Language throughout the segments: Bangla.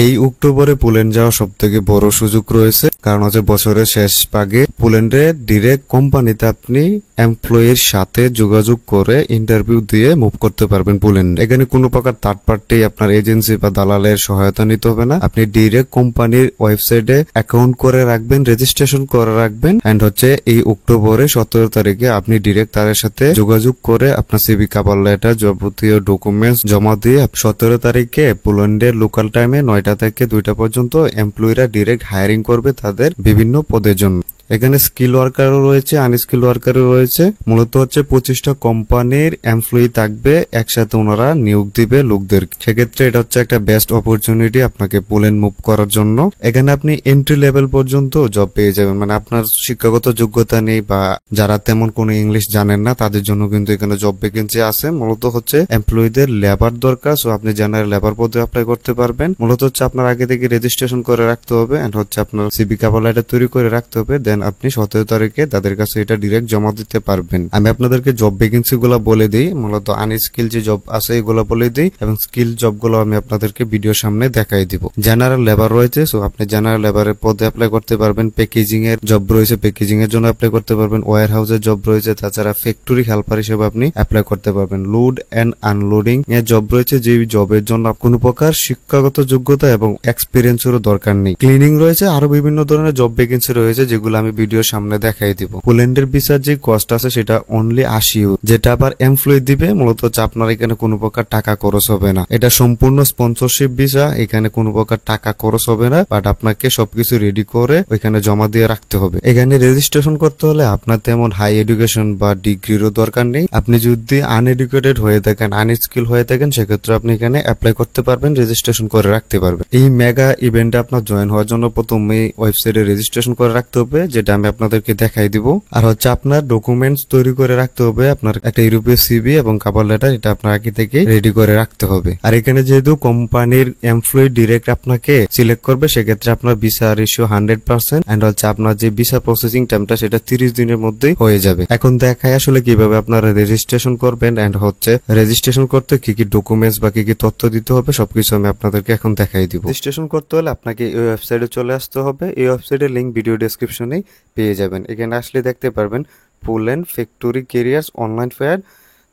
এই অক্টোবরে পোল্যান্ড যাওয়ার সব থেকে বড় সুযোগ রয়েছে, কারণ হচ্ছে বছরের শেষ ভাগে পোল্যান্ডে ডিরেক্ট কোম্পানিতে আপনি এমপ্লয়ির সাথে যোগাযোগ করে ইন্টারভিউ দিয়ে মুভ করতে পারবেন পোল্যান্ড। এখানে কোনো প্রকার থার্ড পার্টি আপনার এজেন্সি বা দালালের সহায়তা নিতে হবে না। আপনি ডিরেক্ট কোম্পানির ওয়েবসাইটে অ্যাকাউন্ট করে রাখবেন, রেজিস্ট্রেশন করে রাখবেন, এন্ড হচ্ছে এই অক্টোবরে 17 তারিখে আপনি ডিরেক্ট তাদের সাথে যোগাযোগ করে আপনার সিভি, কভার লেটার, যাবতীয় ডকুমেন্টস জমা দিয়ে 17 তারিখে পোল্যান্ডের লোকাল টাইমে 9টা থেকে 2টা পর্যন্ত এমপ্লয়িরা ডিরেক্ট হায়ারিং করবে তাদের বিভিন্ন পদের জন্য। এখানে স্কিল ওয়ার্কারও রয়েছে, আনস্কিল ওয়ার্কারও রয়েছে। মূলত হচ্ছে 25টা কোম্পানির এমপ্লয়ি থাকবে, একসাথে ওনারা নিয়োগ দিবে লোকদের। সেক্ষেত্রে এটা হচ্ছে একটা বেস্ট অপরচুনিটি আপনাকে পোল্যান্ড মুভ করার জন্য। এখানে আপনি এন্ট্রি লেভেল পর্যন্ত জব পেয়ে যাবেন, মানে আপনার শিক্ষাগত যোগ্যতা নেই বা যারা তেমন কোনো ইংলিশ জানেন না তাদের জন্য কিন্তু এখানে জব ভ্যাকেন্সি আছে। মূলত হচ্ছে এমপ্লয়িদের লেবার দরকার, সো আপনি জেনারেল লেবার পদে অ্যাপ্লাই করতে পারবেন। মূলত হচ্ছে আপনার আগে থেকে রেজিস্ট্রেশন করে রাখতে হবে, এন্ড হচ্ছে আপনার সিভি, কভার লেটার তৈরি করে রাখতে হবে। দেন আপনি 17 তারিখে তাদের কাছে এটা ডিরেক্ট জমা দিতে পারবেন। আমি আপনাদেরকে জব ভ্যাকেন্সি গুলা বলে দিই, মূলত আনস্কিল যে জব আছে এগুলো বলে দিই, এবং স্কিল জব গুলো আমি আপনাদেরকে ভিডিওর সামনে দেখাই দিব। জেনারেল লেবার রয়েছে, সো আপনি জেনারেল লেবারের পদে অ্যাপ্লাই করতে পারবেন। প্যাকেজিং এর জব রয়েছে, প্যাকেজিং এর জন্য অ্যাপ্লাই করতে পারবেন। ওয়্যার হাউসের জব রয়েছে, তাছাড়া ফ্যাক্টরি হেল্পার হিসেবে আপনি অ্যাপ্লাই করতে পারবেন। লোড এন্ড আনলোডিং এর জব রয়েছে, যে জবের জন্য কোনো প্রকার শিক্ষাগত যোগ্যতা এবং এক্সপিরিয়েন্সেরও দরকার নেই। ক্লিনিং রয়েছে, আরো বিভিন্ন ধরনের জব ভ্যাকেন্সি রয়েছে যেগুলো আমি ভিডিওর সামনে দেখাই দিব। পোল্যান্ডের ভিসার যে কস্ট আছে সেটা অনলি 80 ইউরো, যেটা আবার এমপ্লয়ি দিবে। মূলত হচ্ছে আপনার এখানে কোনো প্রকার টাকা খরচ হবে না। এটা সম্পূর্ণ স্পন্সরশিপ ভিসা, এখানে কোনো প্রকার টাকা খরচ হবে না, বাট আপনাকে সবকিছু রেডি করে ওইখানে জমা দিয়ে রাখতে হবে। এখানে রেজিস্ট্রেশন করতে হলে আপনার তেমন হাই এডুকেশন বা ডিগ্রিরও দরকার নেই। আপনি যদি আনএডুকেটেড হয়ে থাকেন, আনস্কিল হয়ে থাকেন, সেক্ষেত্রে আপনি এখানে অ্যাপ্লাই করতে পারবেন, রেজিস্ট্রেশন করে রাখতে পারবেন। এই মেগা ইভেন্টে আপনার জয়েন হওয়ার জন্য প্রথমে ওয়েবসাইটে রেজিস্ট্রেশন করে রাখতে হবে, যেটা আমি আপনাদেরকে দেখাই দিব। আর হচ্ছে আপনার ডকুমেন্টস তৈরি করে রাখতে হবে, আপনার একটা ইউরোপীয় সিভি এবং কভার লেটার, এটা আপনার আগে থেকে রেডি করে রাখতে হবে। আর এখানে যেহেতু কোম্পানির এমপ্লয়ি ডিরেক্ট আপনাকে সিলেক্ট করবে, সেক্ষেত্রে আপনার ভিসা রেশিও 100%, এন্ড হচ্ছে আপনার যে ভিসা প্রসেসিং টাইমটা সেটা 30 দিনের মধ্যেই হয়ে যাবে। এখন দেখায় আসলে কিভাবে আপনারা রেজিস্ট্রেশন করবেন, এন্ড হচ্ছে রেজিস্ট্রেশন করতে কি কি ডকুমেন্টস বা কি কি তথ্য দিতে হবে সবকিছু আমি আপনাদেরকে এখন দেখাই দিব। রেজিস্ট্রেশন করতে হলে আপনাকে এই ওয়েবসাইটে চলে আসতে হবে। এই ওয়েবসাইটের লিংক ভিডিও ডেসক্রিপশনে পেয়ে যাবেন। এখানে আসলে দেখতে পারবেন Poland factory carriers online fair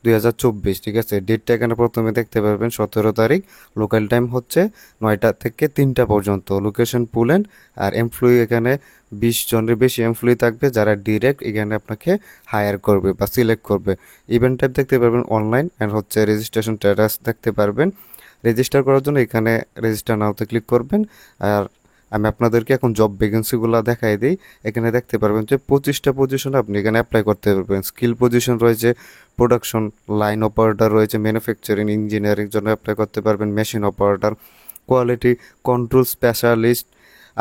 2024, ঠিক আছে। ডেটটা এখানে প্রথমে দেখতে পারবেন 17 তারিখ। লোকাল টাইম হচ্ছে 9টা থেকে 3টা পর্যন্ত। Location Poland. আর এমপ্লয়ি এখানে 20 জনের বেশি এমপ্লয়ি থাকবে যারা ডিরেক্ট এখানে আপনাকে হায়ার করবে বা সিলেক্ট করবে। ইভেন্ট টাইপ দেখতে পারবেন অনলাইন, এন্ড হচ্ছে রেজিস্ট্রেশন স্ট্যাটাস দেখতে পারবেন। রেজিস্টার করার জন্য এখানে রেজিস্টার নাওতে ক্লিক করবেন। আর আমি আপনাদেরকে এখন জব ভ্যাকেন্সি গুলা দেখাই দিই। এখানে দেখতে পারবেন যে 25টা পজিশনে আপনি এখানে অ্যাপ্লাই করতে পারবেন। স্কিল পজিশন রয়েছে, প্রোডাকশন লাইন অপারেটর রয়েছে, ম্যানুফ্যাকচারিং ইঞ্জিনিয়ারিং জন্য অ্যাপ্লাই করতে পারবেন, machine operator, quality control specialist,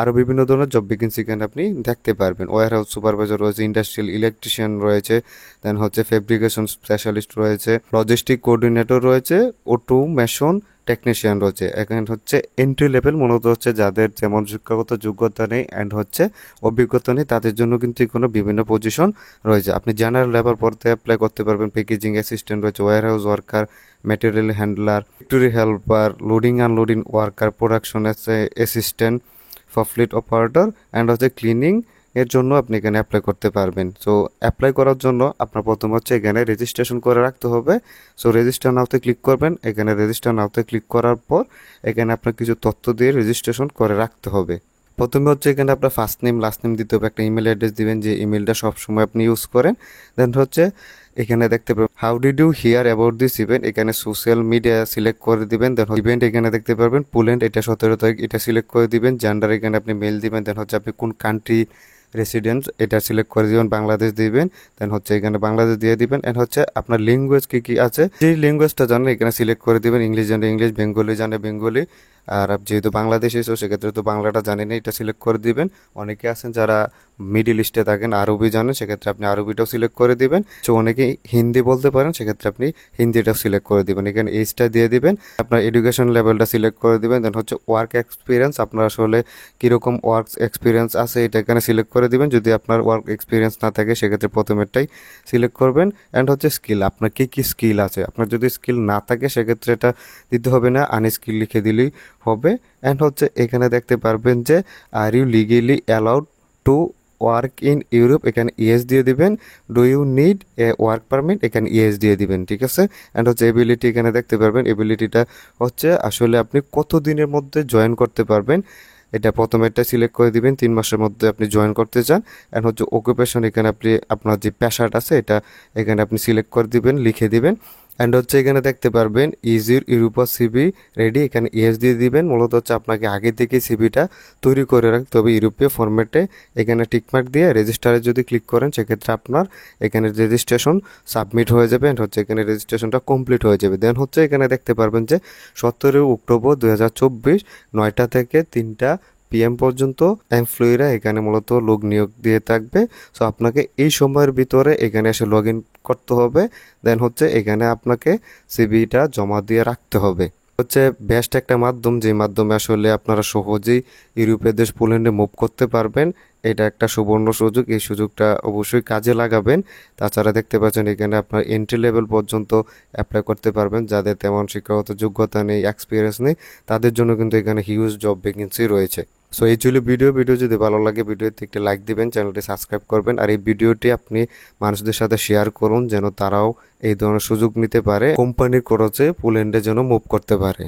আরো বিভিন্ন ধরনের জব ভ্যাকেন্সি এখানে আপনি দেখতে পারবেন। ওয়্যার হাউস সুপারভাইজার রয়েছে, ইন্ডাস্ট্রিয়াল ইলেকট্রিশিয়ান রয়েছে, দেন হচ্ছে ফেব্রিকেশন স্পেশালিস্ট রয়েছে, লজিস্টিক কোঅর্ডিনেটর রয়েছে, অটোমেশন টেকনিশিয়ান রয়েছে। এখানে হচ্ছে এন্ট্রি লেভেল, মূলত হচ্ছে যাদের যেমন শিক্ষাগত যোগ্যতা নেই এন্ড হচ্ছে অভিজ্ঞতা নেই তাদের জন্য কিন্তু কোনো বিভিন্ন পজিশন রয়েছে। আপনি জেনারেল লেবার পদে অ্যাপ্লাই করতে পারবেন। প্যাকেজিং অ্যাসিস্ট্যান্ট রয়েছে, warehouse worker, material handler, factory helper, loading unloading worker, production assistant, fleet operator, and হচ্ছে ক্লিনিং এর জন্য আপনি এখানে অ্যাপ্লাই করতে পারবেন। সো অ্যাপ্লাই করার জন্য আপনার প্রথম হচ্ছে এখানে রেজিস্ট্রেশন করে রাখতে হবে। সো রেজিস্টার নাওতে ক্লিক করবেন। এখানে রেজিস্টার নাওতে ক্লিক করার পর এখানে আপনার কিছু তথ্য দিয়ে রেজিস্ট্রেশন করে রাখতে হবে। প্রথমে হচ্ছে এখানে আপনার ফার্স্ট নেম লাস্ট নেম দিতে হবে, একটা ইমেল অ্যাড্রেস দিবেন যে ইমেলটা সবসময় আপনি ইউজ করেন। দেন হচ্ছে এখানে দেখতে পাবেন how did you hear about this event, এখানে সোশ্যাল মিডিয়া সিলেক্ট করে দিবেন। দেন ইভেন্ট এখানে দেখতে পারবেন পোল্যান্ড, এটা 17 তারিখ, এটা সিলেক্ট করে দিবেন। জেন্ডার এখানে আপনি মেল দিবেন। দেন হচ্ছে আপনি কোন কান্ট্রি রেসিডেন্স এটা সিলেক্ট করে দিবেন, বাংলাদেশ দিবেন। দেন হচ্ছে এখানে বাংলাদেশ দিয়ে দিবেন। এন্ড হচ্ছে আপনার ল্যাঙ্গুয়েজ কি কি আছে, যে ল্যাঙ্গুয়েজটা জানেন এখানে সিলেক্ট করে দিবেন। ইংলিশ জানে ইংলিশ, বেঙ্গলি জানে বেঙ্গলি। আর যেহেতু বাংলাদেশে এসেও সেক্ষেত্রে তো বাংলাটা জানেন, এটা সিলেক্ট করে দিবেন। অনেকে আছেন যারা মিডিল ইস্টে থাকেন, আরবি জানেন, সেক্ষেত্রে আপনি আরবিটাও সিলেক্ট করে দিবেন। তো অনেকে হিন্দি বলতে পারেন, সেক্ষেত্রে আপনি হিন্দিটাও সিলেক্ট করে দিবেন। এখানে এজটা দিয়ে দিবেন, আপনার এডুকেশন লেভেলটা সিলেক্ট করে দিবেন। দেন হচ্ছে ওয়ার্ক এক্সপিরিয়েন্স, আপনার আসলে কিরকম ওয়ার্ক এক্সপিরিয়েন্স আছে এটা এখানে সিলেক্ট করে দিবেন। যদি আপনার ওয়ার্ক এক্সপিরিয়েন্স না থাকে সেক্ষেত্রে প্রথমেরটাই সিলেক্ট করবেন। অ্যান্ড হচ্ছে স্কিল, আপনার কি কি স্কিল আছে। আপনার যদি স্কিল না থাকে সেক্ষেত্রে এটা দিতে হবে না, আনস্কিল লিখে দিলেই হবে। অ্যান্ড হচ্ছে এখানে দেখতে পারবেন যে are you legally allowed to work in Europe, এখানে ইয়েস দিয়ে দিবেন। Do you need a work permit, এখানে ইয়েস দিয়ে দিবেন, ঠিক আছে। অ্যান্ড হচ্ছে এবিলিটি এখানে দেখতে পারবেন, এবিলিটিটা হচ্ছে আসলে আপনি কত দিনের মধ্যে জয়েন করতে পারবেন, এটা প্রথমে একটা সিলেক্ট করে দিবেন 3 মাসের মধ্যে আপনি জয়েন করতে চান। অ্যান্ড হচ্ছে অকুপেশন এখানে আপনি আপনার যে পেশাটা আছে এটা এখানে আপনি সিলেক্ট করে দিবেন, লিখে দিবেন। অ্যান্ড হচ্ছে এখানে দেখতে পারবেন is your Europass CV ready, এখানে ইয়েস দিয়ে দিবেন। মূলত হচ্ছে আপনাকে আগে থেকে সিবিটা তৈরি করে রাখতে হবে ইউরোপীয় ফরম্যাটে। এখানে টিকমার্ক দিয়ে রেজিস্টারে যদি ক্লিক করেন সেক্ষেত্রে আপনার এখানে রেজিস্ট্রেশন সাবমিট হয়ে যাবে। অ্যান্ড হচ্ছে এখানে রেজিস্ট্রেশনটা কমপ্লিট হয়ে যাবে। দেন হচ্ছে এখানে দেখতে পারবেন যে 17 অক্টোবর 2024 9টা থেকে 3টা PM পর্যন্ত এমপ্লয়িরা এখানে মূলত লোক নিয়োগ দিয়ে থাকবে। সো আপনাকে এই সময়ের ভিতরে এখানে এসে লগ ইন করতে হবে। দেন হচ্ছে এখানে আপনাকে সিভিটা জমা দিয়ে রাখতে হবে। হচ্ছে বেস্ট একটা মাধ্যম, যে মাধ্যমে আসলে আপনারা সহজেই ইউরোপের দেশ পোল্যান্ডে মুভ করতে পারবেন। এটা একটা সুবর্ণ সুযোগ, এই সুযোগটা অবশ্যই কাজে লাগাবেন। তাছাড়া দেখতে পাচ্ছেন এখানে আপনার এন্ট্রি লেভেল পর্যন্ত অ্যাপ্লাই করতে পারবেন, যাদের তেমন শিক্ষাগত যোগ্যতা নেই, এক্সপিরিয়েন্স নেই, তাদের জন্য কিন্তু এখানে হিউজ জব ভ্যাকেন্সি রয়েছে। সো এই ছিল ভিডিও যদি ভালো লাগে ভিডিওতে একটি লাইক দিবেন, চ্যানেলটি সাবস্ক্রাইব করবেন, আর এই ভিডিওটি আপনি মানুষদের সাথে শেয়ার করুন যেন তারাও এই ধরনের সুযোগ নিতে পারে, কোম্পানির খরচে পোল্যান্ডে যেন মুভ করতে পারে।